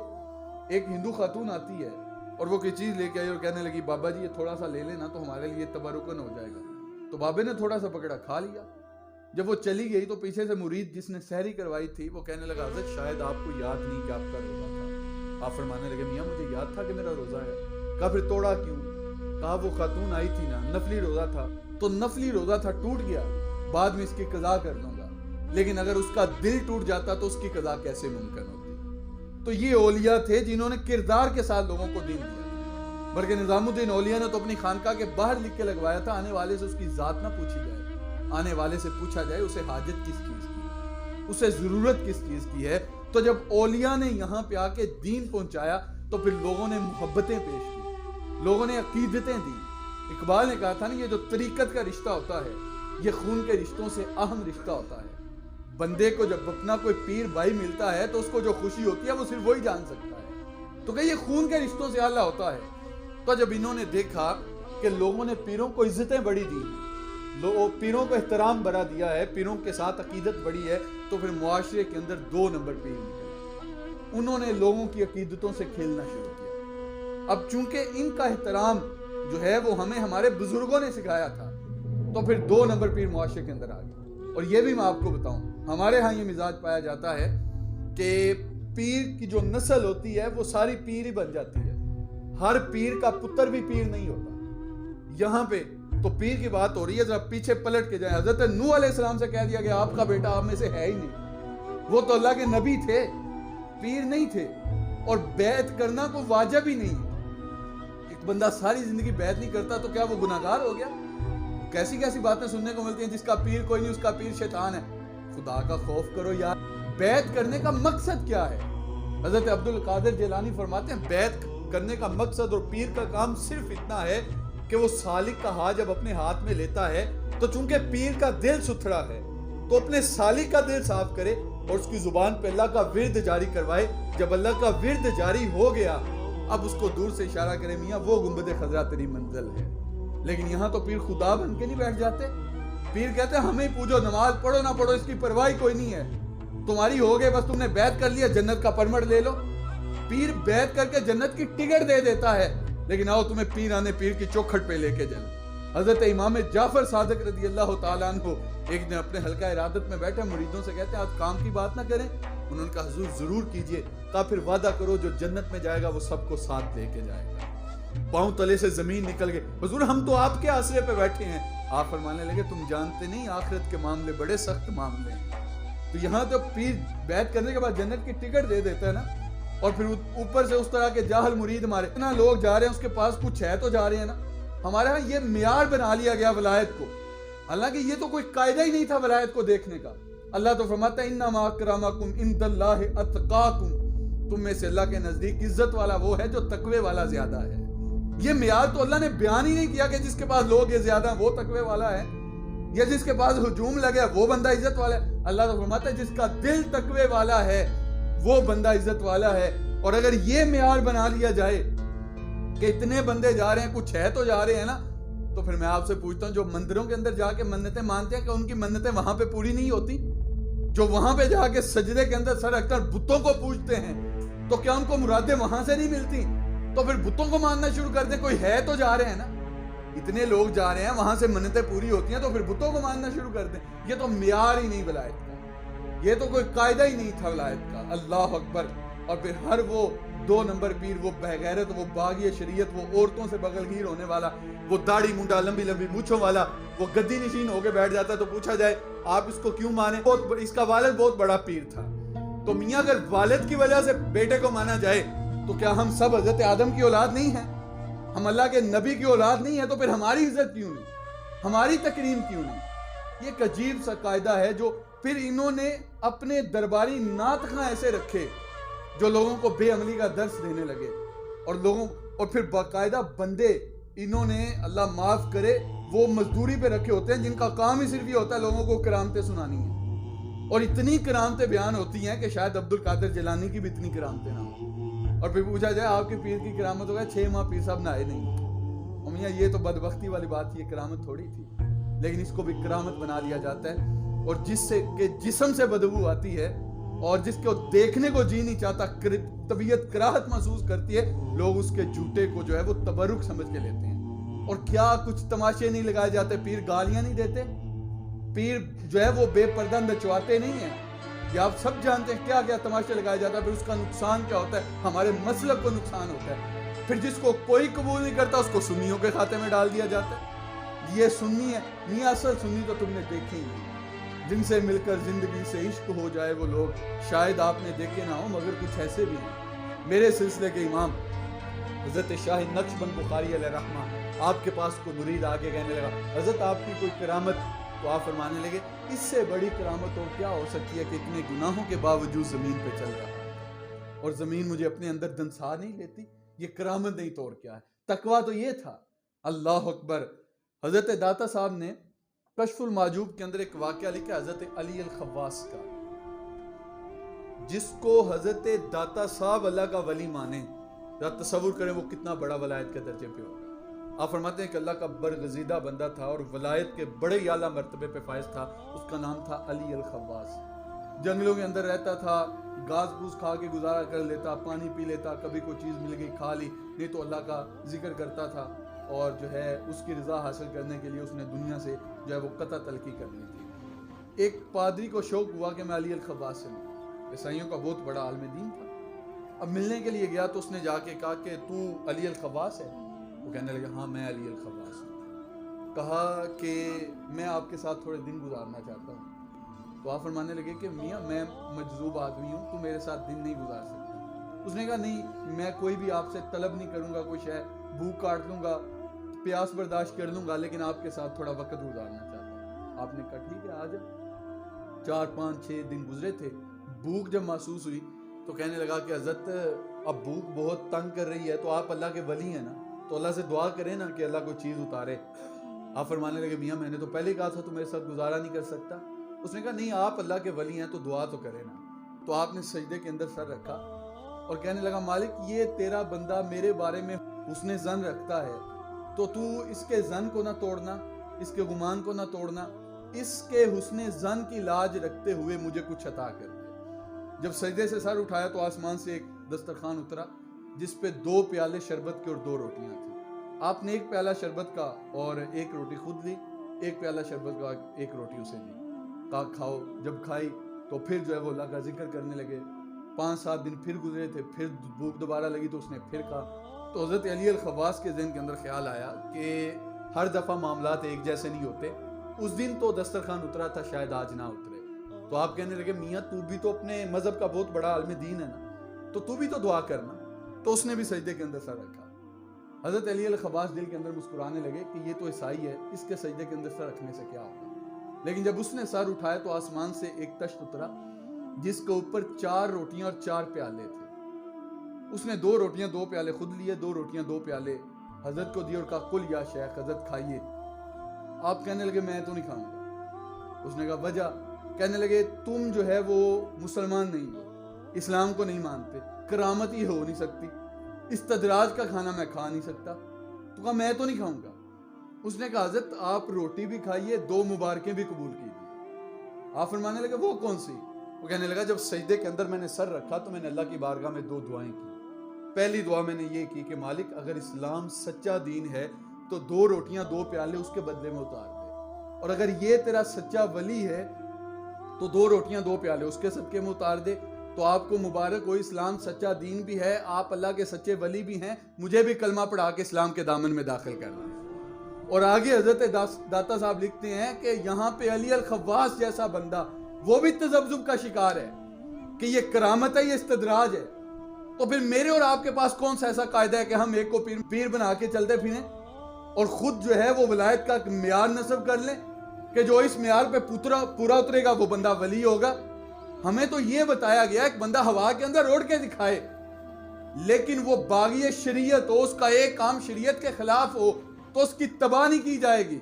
ایک ہندو خاتون آتی ہے اور وہ کوئی چیز لے کے آئی اور کہنے لگی بابا جی یہ تھوڑا سا لے لینا تو ہمارے لیے تبرکن ہو جائے گا۔ تو بابے نے تھوڑا سا پکڑا، کھا لیا۔ جب وہ چلی گئی تو پیچھے سے مرید جس نے سحری کروائی تھی وہ کہنے لگا حضرت شاید آپ کو یاد نہیں کہ آپ کا روزہ تھا۔ آپ فرمانے لگے میاں مجھے یاد تھا کہ میرا روزہ ہے۔ کہا پھر توڑا کیوں؟ کہا وہ خاتون آئی تھی نا، نفلی روزہ تھا، تو نفلی روزہ تھا، ٹوٹ گیا، بعد میں اس کی قضا کر لوں گا، لیکن اگر اس کا دل ٹوٹ جاتا تو اس کی قضا کیسے ممکن ہوتی؟ تو یہ اولیاء تھے جنہوں نے کردار کے ساتھ لوگوں کو دین دیا، بلکہ نظام الدین اولیاء نے تو اپنی خانقاہ کے باہر لکھ کے لگوایا تھا آنے والے سے اس کی ذات نہ پوچھی جائے، آنے والے سے پوچھا جائے اسے حاجت کس چیز کی ہے، اسے ضرورت کس چیز کی ہے۔ تو جب اولیاء نے یہاں پہ آ کے دین پہنچایا تو پھر لوگوں نے محبتیں پیش کی، لوگوں نے عقیدتیں دی۔ اقبال نے کہا تھا نا یہ جو طریقت کا رشتہ ہوتا ہے یہ خون کے رشتوں سے اہم رشتہ ہوتا ہے۔ بندے کو جب اپنا کوئی پیر بھائی ملتا ہے تو اس کو جو خوشی ہوتی ہے وہ صرف وہی جان سکتا ہے، تو کہ یہ خون کے رشتوں سے اعلیٰ ہوتا ہے۔ تو جب انہوں نے دیکھا کہ لوگوں نے پیروں کو عزتیں بڑی دی، پیروں کو احترام بڑا دیا ہے، پیروں کے ساتھ عقیدت بڑی ہے، تو پھر معاشرے کے اندر 2 نمبر پیر نکلے، انہوں نے لوگوں کی عقیدتوں سے کھیلنا شروع کیا۔ اب چونکہ ان کا احترام جو ہے وہ ہمیں ہمارے بزرگوں نے سکھایا تھا، تو پھر 2 نمبر پیر معاشرے کے اندر آ گئے۔ اور یہ بھی میں آپ کو بتاؤں، ہمارے ہاں یہ مزاج پایا جاتا ہے کہ پیر کی جو نسل ہوتی ہے وہ ساری پیر ہی بن جاتی ہے، ہر پیر کا پتر بھی پیر نہیں ہوتا۔ یہاں پہ تو پیر کی بات ہو رہی ہے، ذرا پیچھے پلٹ کے جائیں، حضرت نوح علیہ السلام سے کہہ دیا کہ آپ کا بیٹا آپ میں سے ہے ہی نہیں، وہ تو اللہ کے نبی تھے، پیر نہیں تھے، اور بیعت کرنا کوئی واجب ہی نہیں ہے۔ ایک بندہ ساری زندگی بیعت نہیں کرتا تو کیا وہ گناہگار ہو گیا؟ کیسی کیسی باتیں سننے کو ملتی ہیں، جس کا پیر کوئی نہیں اس کا پیر شیطان ہے۔ خدا کا خوف کرو یار، بیعت کرنے کا مقصد کیا ہے؟ حضرت عبد القادر جیلانی فرماتے ہیں بیعت کرنے کا مقصد اور پیر کا کام صرف اتنا ہے کہ وہ سالک کا ہاتھ جب اپنے ہاتھ میں لیتا ہے تو چونکہ پیر کا دل ستھرا ہے تو اپنے سالک کا دل صاف کرے اور اس کی زبان پہ اللہ کا ورد جاری کروائے۔ جب اللہ کا ورد جاری ہو گیا اب اس کو دور سے اشارہ کرے میاں وہ گنبد خضرا تیری منزل ہے۔ لیکن یہاں تو پیر خدا بن کے نہیں بیٹھ جاتے، پیر کہتے ہیں ہمیں پوجو، نماز پڑھو نہ پڑھو اس کی پرواہ کوئی نہیں ہے، تمہاری ہو گئے، بس تم نے بیعت کر لیا جنت کا پرمٹ لے لو۔ پیر بیعت کر کے جنت کی ٹکٹ دے دیتا ہے، لیکن آؤ تمہیں پیر آنے پیر کی چوکھٹ پہ لے کے جائیں۔ حضرت امام جعفر صادق رضی اللہ تعالیٰ عنہ ایک دن اپنے حلقہ ارادت میں بیٹھے مریدوں سے کہتے ہیں آج کام کی بات نہ کریں؟ انہوں نے کہا حضور ضرور کیجئے۔ کہا پھر وعدہ کرو جو جنت میں جائے گا وہ سب کو ساتھ لے کے جائے گا۔ پاؤں تلے سے زمین نکل گئے، حضور ہم تو آپ کے آسرے پہ بیٹھے ہیں۔ آپ فرمانے لگے تم جانتے نہیں آخرت کے معاملے بڑے سخت معاملے ہیں۔ تو یہاں تو پیر بیعت کرنے کے بعد جنت کی ٹکٹ دے دیتا ہے نا، اور پھر اوپر سے اس طرح کے جاہل مرید ہمارے اتنا لوگ جا رہے ہیں اس کے پاس کچھ ہے تو جا رہے ہیں نا۔ ہمارے ہاں یہ معیار بنا لیا گیا ولایت کو، حالانکہ یہ تو کوئی قاعدہ ہی نہیں تھا ولایت کو دیکھنے کا۔ اللہ تو فرماتا ہے انما اکرمکم عند اللہ اتقاکم، تم میں سے اللہ کے نزدیک عزت والا وہ ہے جو تقوی والا زیادہ ہے۔ یہ معیار تو اللہ نے بیان ہی نہیں کیا کہ جس کے پاس لوگ یہ زیادہ وہ تقوی والا ہے، یا جس کے پاس ہجوم لگے وہ بندہ عزت والا ہے۔ اللہ تو فرماتا ہے جس کا دل تقوی والا ہے وہ بندہ عزت والا ہے۔ اور اگر یہ معیار بنا لیا جائے کہ اتنے بندے جا رہے ہیں، کچھ ہے تو جا رہے ہیں نا. تو پھر میں آپ سے پوچھتا ہوں، جو مندروں کے اندر جا کے منتیں مانتے ہیں، کہ ان کی منتیں وہاں پہ پوری نہیں ہوتی؟ جو وہاں پہ جا کے سجدے کے اندر سر رکھ کر بتوں کو پوجتے ہیں، تو کیا ان کو مرادیں وہاں سے نہیں ملتی؟ تو پھر بتوں کو ماننا شروع کر دیں. کوئی ہے تو جا رہے ہیں نا. اتنے لوگ جا رہے ہیں، وہاں سے منتیں پوری ہوتی ہیں، تو پھر بتوں کو ماننا شروع کر دیں. یہ تو معیار ہی نہیں ولایت کا، یہ تو کوئی قاعدہ ہی نہیں تھا ولایت کا. اللہ اکبر. اور پھر ہر وہ 2 نمبر پیر، وہ بغیرت، وہ باغی شریعت، وہ عورتوں سے بغل گیر ہونے والا، وہ داڑھی منڈا لمبی لمبی مونچھوں والا، وہ گدی نشین ہو کے بیٹھ جاتا ہے. تو پوچھا جائے آپ اس کو کیوں مانے؟ اس کا والد بہت بڑا پیر تھا. تو میاں اگر والد کی وجہ سے بیٹے کو مانا جائے تو کیا ہم سب حضرت آدم کی اولاد نہیں ہیں؟ ہم اللہ کے نبی کی اولاد نہیں ہیں؟ تو پھر ہماری عزت کیوں نہیں؟ ہماری تکریم کیوں نہیں؟ یہ ایک عجیب سا قاعدہ ہے جو پھر انہوں نے اپنے درباری نعت خواں ایسے رکھے جو لوگوں کو بے عملی کا درس دینے لگے. اور پھر باقاعدہ بندے انہوں نے، اللہ معاف کرے، وہ مزدوری پہ رکھے ہوتے ہیں جن کا کام ہی صرف یہ ہوتا ہے لوگوں کو کرامتیں سنانی ہیں. اور اتنی کرامتیں بیان ہوتی ہیں کہ شاید عبد القادر جیلانی کی بھی اتنی کرامتیں نہ ہوں. اور پھر پوچھا جائے آپ کے پیر کی کرامت ہوگا 6 ماہ پیر صاحب نہائے نہیں. اور میاں یہ تو بدبختی والی بات تھی، یہ کرامت تھوڑی تھی. لیکن اس کو بھی کرامت بنا دیا جاتا ہے. اور جس سے کہ جسم سے بدبو آتی ہے اور جس کو دیکھنے کو جی نہیں چاہتا، طبیعت کراہت محسوس کرتی ہے، لوگ اس کے جھوٹے کو جو ہے وہ تبرک سمجھ کے لیتے ہیں. اور کیا کچھ تماشے نہیں لگائے جاتے؟ پیر گالیاں نہیں دیتے؟ پیر جو ہے وہ بے پردہ نچواتے نہیں ہیں؟ یہ آپ سب جانتے ہیں کیا کیا تماشے لگایا جاتا ہے. پھر اس کا نقصان کیا ہوتا ہے؟ ہمارے مسلک کو نقصان ہوتا ہے. پھر جس کو کوئی قبول نہیں کرتا اس کو سنیوں کے کھاتے میں ڈال دیا جاتا ہے. یہ سنی ہے. میاں اصل سنی تو تم نے دیکھی ہی نہیں. جن سے مل کر زندگی سے عشق ہو جائے وہ لوگ شاید آپ نے دیکھے نہ ہو، مگر کچھ ایسے بھی ہیں. میرے سلسلے کے امام حضرت شاہ نقشبند بخاری علیہ رحمہ، آپ کے پاس کوئی مرید آگے کہنے لگا حضرت آپ کی کوئی کرامت، تو آپ فرمانے لگے اس سے بڑی کرامت اور کیا ہو سکتی ہے کہ اتنے گناہوں کے باوجود زمین پہ چل رہا ہے اور زمین مجھے اپنے اندر دنسا نہیں لیتی. یہ کرامت نہیں تو اور کیا ہے؟ تقویٰ تو یہ تھا. اللہ اکبر. حضرت داتا صاحب نے کشف المعجوب کے اندر ایک واقعہ لکھا حضرت علی الخواص کا. جس کو حضرت داتا صاحب اللہ کا ولی مانے، ذرا تصور کریں وہ کتنا بڑا ولایت کے درجے پہ ہوگا. آپ فرماتے ہیں کہ اللہ کا برگزیدہ بندہ تھا اور ولایت کے بڑے اعلیٰ مرتبے پہ فائز تھا. اس کا نام تھا علی الخواص. جنگلوں کے اندر رہتا تھا، گھاس پھوس کھا کے گزارا کر لیتا، پانی پی لیتا، کبھی کوئی چیز مل گئی کھا لی، نہیں تو اللہ کا ذکر کرتا تھا. اور جو ہے اس کی رضا حاصل کرنے کے لیے اس نے دنیا سے جو ہے وہ قطع تلقی کر لی تھی. ایک پادری کو شوق ہوا کہ میں علی الخواص سے ملوں. عیسائیوں کا بہت بڑا عالم دین تھا. اب ملنے کے لیے گیا تو اس نے جا کے کہا کہ تو علی الخواص ہے؟ وہ کہنے لگا ہاں میں علی الخواص ہوں. کہا کہ میں آپ کے ساتھ تھوڑے دن گزارنا چاہتا ہوں. تو آپ فرمانے لگے کہ میاں میں مجذوب آدمی ہوں، تو میرے ساتھ دن نہیں گزار سکتا. اس نے کہا نہیں، میں کوئی بھی آپ سے طلب نہیں کروں گا کوئی شے، بھوک کاٹ لوں گا، پیاس برداشت کر لوں گا، لیکن آپ کے ساتھ تھوڑا وقت گزارنا چاہتا ہوں. آپ نے کہا ٹھیک ہے آ جاؤ. 4 5 6 دن گزرے تھے. بھوک جب محسوس ہوئی تو کہنے لگا کہ حضرت اب بھوک بہت تنگ کر رہی ہے، تو آپ اللہ کے ولی ہیں نا، تو اللہ سے دعا کریں نا کہ اللہ کوئی چیز اتارے. آپ فرمانے لگے میاں میں نے تو پہلے کہا تھا تو میرے ساتھ گزارا نہیں کر سکتا. اس نے کہا نہیں آپ اللہ کے ولی ہیں تو دعا تو کرے نا. تو آپ نے سجدے کے اندر سر رکھا اور کہنے لگا مالک یہ تیرا بندہ میرے بارے میں حسن ظن رکھتا ہے، تو اس کے ظن کو نہ توڑنا، اس کے گمان کو نہ توڑنا، اس کے حسن ظن کی لاج رکھتے ہوئے مجھے کچھ عطا کر دے. جب سجدے سے سر اٹھایا تو آسمان سے ایک دسترخوان اترا جس پہ 2 پیالے شربت کے اور 2 روٹیاں تھیں. آپ نے 1 پیالہ شربت کا اور 1 روٹی خود لی، 1 پیالہ شربت کا 1 روٹی اسے دی. کہا کھاؤ. جب کھائی تو پھر جو ہے وہ اللہ کا ذکر کرنے لگے. 5 7 دن پھر گزرے تھے، پھر بھوک دوبارہ لگی تو اس نے پھر کھا. تو حضرت علی الخواص کے ذہن کے اندر خیال آیا کہ ہر دفعہ معاملات ایک جیسے نہیں ہوتے. اس دن تو دسترخوان اترا تھا، شاید آج نہ اترے. تو آپ کہنے لگے میاں تو بھی تو اپنے مذہب کا بہت بڑا عالم دین ہے نا، تو بھی تو دعا کرنا. تو اس نے بھی سجدے کے اندر سر رکھا. حضرت علی الخواص دل کے اندر مسکرانے لگے کہ یہ تو عیسائی ہے، اس کے سجدے کے اندر سر رکھنے سے کیا ہوگا. لیکن جب اس نے سر اٹھایا تو آسمان سے ایک تشت اترا جس کے اوپر 4 روٹیاں اور 4 پیالے تھے. اس نے 2 روٹیاں 2 پیالے خود لیے، 2 روٹیاں 2 پیالے حضرت کو دی اور کہا کل یا شیخ، حضرت کھائیے. آپ کہنے لگے میں تو نہیں کھاؤں گا. اس نے کہا وجہ؟ کہنے لگے تم جو ہے وہ مسلمان نہیں ہو، اسلام کو نہیں مانتے، کرامت ہی ہو نہیں سکتی. استدراج کا کھانا میں کھا نہیں سکتا. تو کہا میں تو نہیں کھاؤں گا. اس نے کہا حضرت آپ روٹی بھی کھائیے, 2 مبارکیں بھی قبول کیجیے. آپ فرمانے لگے وہ کون سی؟ وہ کہنے لگا جب سجدے کے اندر میں نے سر رکھا تو میں نے اللہ کی بارگاہ میں 2 دعائیں کی. پہلی دعا میں نے یہ کی کہ مالک اگر اسلام سچا دین ہے تو 2 روٹیاں 2 پیالے اس کے بدلے میں اتار دے, اور اگر یہ تیرا سچا ولی ہے تو 2 روٹیاں 2 پیالے اس کے صدقے میں اتار دے. تو آپ کو مبارک ہو, اسلام سچا دین بھی ہے, آپ اللہ کے سچے ولی بھی ہیں, مجھے بھی کلمہ پڑھا کے اسلام کے دامن میں داخل کر دیں. اور آگے حضرت داتا صاحب لکھتے ہیں کہ یہاں پہ علی الخواص جیسا بندہ وہ بھی تذبذب کا شکار ہے کہ یہ کرامت ہے, یہ استدراج ہے. تو پھر میرے اور آپ کے پاس کون سا ایسا قاعدہ ہے کہ ہم ایک کو پیر بنا کے چلتے پھریں اور خود جو ہے وہ ولایت کا معیار نصب کر لیں کہ جو اس معیار پہ پورا اترے گا وہ بندہ ولی ہوگا. ہمیں تو یہ بتایا گیا کہ بندہ ہوا کے اندر اڑ کے دکھائے, لیکن وہ باغی شریعت ہو, اس کا ایک کام شریعت کے خلاف ہو تو اس کی تباہ نہیں کی جائے گی.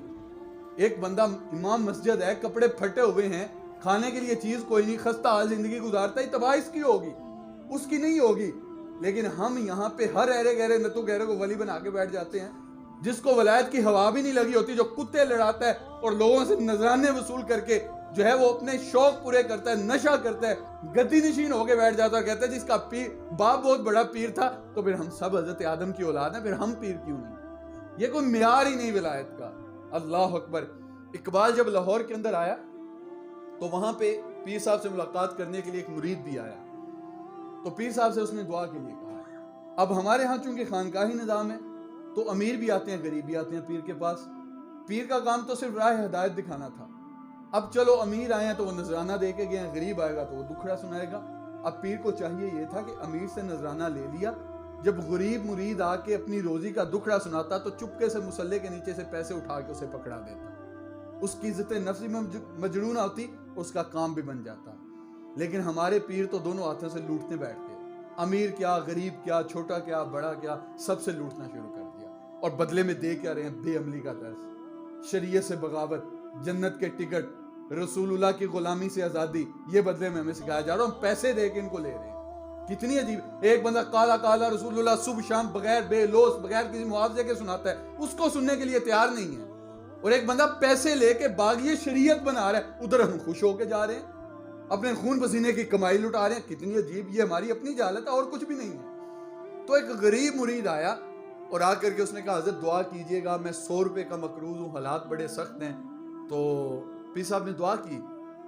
ایک بندہ امام مسجد ہے, کپڑے پھٹے ہوئے ہیں, کھانے کے لیے چیز کوئی نہیں, خستہ حال زندگی گزارتا ہے, تباہ اس کی ہوگی, اس کی نہیں ہوگی. لیکن ہم یہاں پہ ہر ایرے گہرے نتو گہرے کو ولی بنا کے بیٹھ جاتے ہیں, جس کو ولایت کی ہوا بھی نہیں لگی ہوتی, جو کتے لڑاتا ہے اور لوگوں سے نذرانے وصول کر کے جو ہے وہ اپنے شوق پورے کرتا ہے, نشہ کرتا ہے, گدی نشین ہو کے بیٹھ جاتا ہے, کہتا ہے جس کا باپ بہت بڑا پیر تھا تو پھر ہم سب حضرت آدم کی اولاد ہیں, پھر ہم پیر کیوں نہیں؟ یہ کوئی معیار ہی نہیں ولایت کا. اللہ اکبر. اقبال جب لاہور کے اندر آیا تو وہاں پہ پیر صاحب سے ملاقات کرنے کے لیے ایک مرید بھی آیا, تو پیر صاحب سے اس نے دعا کے لیے کہا. اب ہمارے ہاں چونکہ خانقاہی نظام ہے تو امیر بھی آتے ہیں, غریب بھی آتے ہیں پیر کے پاس. پیر کا کام تو صرف راہ ہدایت دکھانا تھا. اب چلو امیر آئے ہیں تو وہ نذرانہ دے کے گئے ہیں, غریب آئے گا تو وہ دکھڑا سنائے گا. اب پیر کو چاہیے یہ تھا کہ امیر سے نذرانہ لے لیا, جب غریب مرید آ کے اپنی روزی کا دکھڑا سناتا تو چپکے سے مصلے کے نیچے سے پیسے اٹھا کے اسے پکڑا دیتا. اس کی عزت نفسی میں مجنون ہوتی, اس کا کام بھی بن جاتا. لیکن ہمارے پیر تو دونوں ہاتھوں سے لوٹنے بیٹھتے, امیر کیا, غریب کیا, چھوٹا کیا, بڑا کیا, سب سے لوٹنا شروع کر دیا. اور بدلے میں دے کیا رہے ہیں؟ بے عملی کا درس, شریعت سے بغاوت, جنت کے ٹکٹ, رسول اللہ کی غلامی سے آزادی, یہ بدلے میں ہمیں سکھایا جا رہا. ہم پیسے دے کے ان کو لے رہے ہیں. کتنی عجیب. ایک بندہ کالا کالا رسول اللہ صبح شام بغیر بے لوس بغیر کسی معاوضے کے سناتا ہے, اس کو سننے کے لیے تیار نہیں ہے. اور ایک بندہ پیسے لے کے باغی شریعت بنا رہا ہے, ادھر ہم خوش ہو کے جا رہے ہیں, اپنے خون پسینے کی کمائی لٹا رہے ہیں. کتنی عجیب. یہ ہماری اپنی جہالت ہے اور کچھ بھی نہیں ہے. تو ایک غریب مرید آیا اور آ کر کے اس نے کہا حضرت دعا کیجئے گا, میں 100 روپے کا مقروض ہوں, حالات بڑے سخت ہیں. تو پیر صاحب نے دعا کی.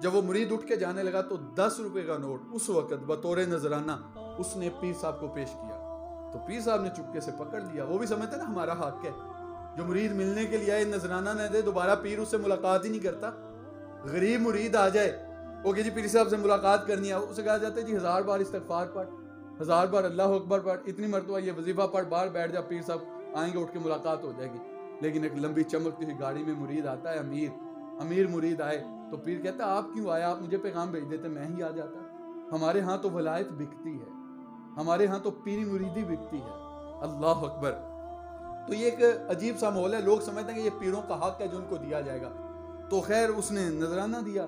جب وہ مرید اٹھ کے جانے لگا تو 10 روپے کا نوٹ اس وقت بطور نذرانہ اس نے پیر صاحب کو پیش کیا. تو پیر صاحب نے چپکے سے پکڑ لیا. وہ بھی سمجھتے نا ہمارا حق ہے, جو مرید ملنے کے لیے آئے نذرانہ نہ دے دوبارہ پیر اس سے ملاقات ہی نہیں کرتا. غریب مرید آ جائے, وہ کہ جی پیر صاحب سے ملاقات کرنی ہے, اسے کہا جاتا ہے جی 1000 بار استغفار پڑھ, 1000 بار اللہ اکبر پڑھ, اتنی مرتبہ یہ وظیفہ پڑھ, باہر بیٹھ جا, پیر صاحب آئیں گے, اٹھ کے ملاقات ہو جائے گی. لیکن ایک لمبی چمکتی ہوئی گاڑی میں مرید آتا ہے, امیر مرید آئے تو پیر کہتا ہے آپ کیوں آیا, آپ مجھے پیغام بھیج دیتے میں ہی آ جاتا. ہمارے ہاں تو ولایت بکتی ہے, ہمارے ہاں تو پیری مریدی بکتی ہے. اللہ اکبر. تو یہ ایک عجیب سا ماحول ہے, لوگ سمجھتے ہیں کہ یہ پیروں کا حق ہے جو ان کو دیا جائے گا. تو خیر اس نے نذرانہ دیا,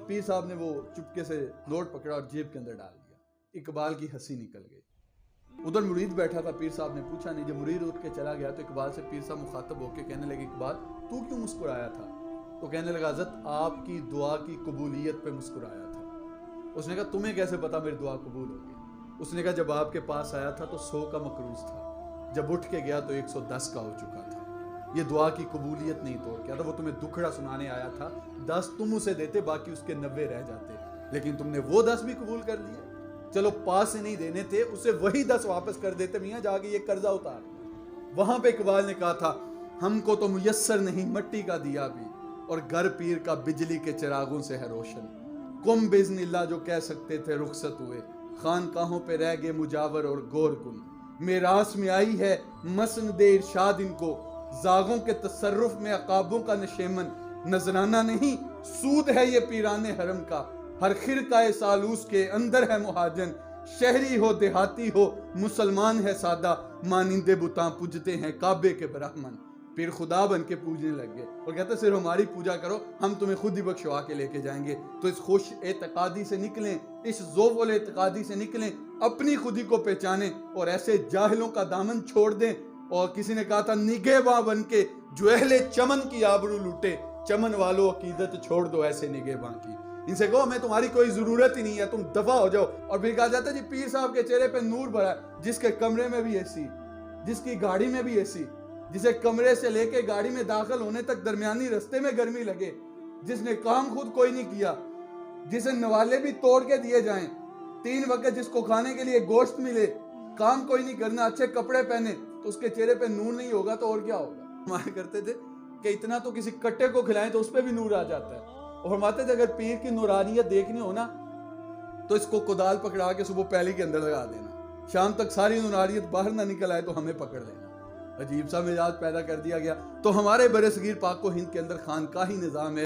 پیر صاحب نے وہ چپکے سے نوٹ پکڑا اور جیب کے اندر ڈال دیا. اقبال کی ہنسی نکل گئی. ادھر مرید بیٹھا تھا, پیر صاحب نے پوچھا نہیں. جب مرید اٹھ کے چلا گیا تو اقبال سے پیر صاحب مخاطب ہو کے کہنے لگے اقبال تو کیوں مسکرایا تھا؟ تو کہنے لگا حضرت آپ کی دعا کی قبولیت پہ مسکرایا تھا. اس نے کہا تمہیں کیسے پتا میری دعا قبول ہوگی؟ اس نے کہا جب آپ کے پاس آیا تھا تو 100 کا مقروض تھا, جب اٹھ کے گیا تو 110 کا ہو چکا تھا. یہ دعا کی قبولیت نہیں توڑ کیا تھا, وہ تمہیں دکھڑا سنانے آیا تھا, 10 تم اسے دیتے باقی اس کے 90 رہ جاتے, لیکن تم نے وہ 10 بھی قبول کر لیے. چلو پاس سے نہیں دینے تھے, اسے وہی 10 واپس کر دیتے, میاں جا کے یہ قرضہ اتار. وہاں پہ اقبال نے کہا تھا ہم کو تو میسر نہیں مٹی کا دیا بھی, اور گھر پیر کا بجلی کے چراغوں سے ہے روشن. کم بزن اللہ جو کہہ سکتے تھے رخصت ہوئے, خانقاہوں پہ رہ گئے مجاور اور گور کن. میراث میں آئی ہے مسند ارشاد ان کو, زاغوں کے تصرف میں عقابوں کا نشیمن. نذرانہ نہیں سود ہے یہ پیران حرم کا, ہر خرقہ سالوس کے اندر ہے مہاجن. شہری ہو دیہاتی ہو مسلمان ہے سادہ, مانندے بتاں پوجتے ہیں کعبے کے برہمن. پھر خدا بن کے پوجنے لگ گئے اور کہتے صرف ہماری پوجا کرو، ہم تمہیں خود ہی بخشوا کے لے کے جائیں گے۔ تو اس خوش اعتقادی سے نکلیں، اس ذوق الاعتقادی سے نکلیں، اپنی خودی کو پہچانیں اور ایسے جاہلوں کا دامن چھوڑ دیں۔ اور کسی نے کہا تھا نگہباں بن کے جو اہل چمن کی آبرو لوٹے، چمن والو عقیدت چھوڑ دو ایسے نگہباں کی۔ ان سے کہو ہمیں تمہاری کوئی ضرورت ہی نہیں ہے، تم دفع ہو جاؤ۔ اور پھر کہا جاتا ہے جی پیر صاحب کے چہرے پہ نور بھرا ہے، جس کے کمرے میں بھی اے سی، جس کی گاڑی میں بھی اے سی، جسے کمرے سے لے کے گاڑی میں داخل ہونے تک درمیانی رستے میں گرمی لگے، جس نے کام خود کوئی نہیں کیا، جسے نوالے بھی توڑ کے دیے جائیں، 3 وقت جس کو کھانے کے لیے گوشت ملے، کام کوئی نہیں کرنا، اچھے کپڑے پہنے، تو اس کے چہرے پہ نور نہیں ہوگا تو اور کیا ہوگا؟ ہمارے کرتے تھے کہ اتنا تو کسی کٹے کو کھلائیں تو اس پہ بھی نور آ جاتا ہے۔ اور فرماتے تھے اگر پیر کی نورانیت دیکھنی ہو نا تو اس کو کدال پکڑا کے صبح پہلی کے اندر لگا دینا، شام تک ساری نورانیت باہر نہ نکل آئے تو ہمیں پکڑ لینا۔ عجیب سا مزاج پیدا کر دیا گیا۔ تو ہمارے برصغیر پاک و ہند کے اندر خانقاہی نظام ہے۔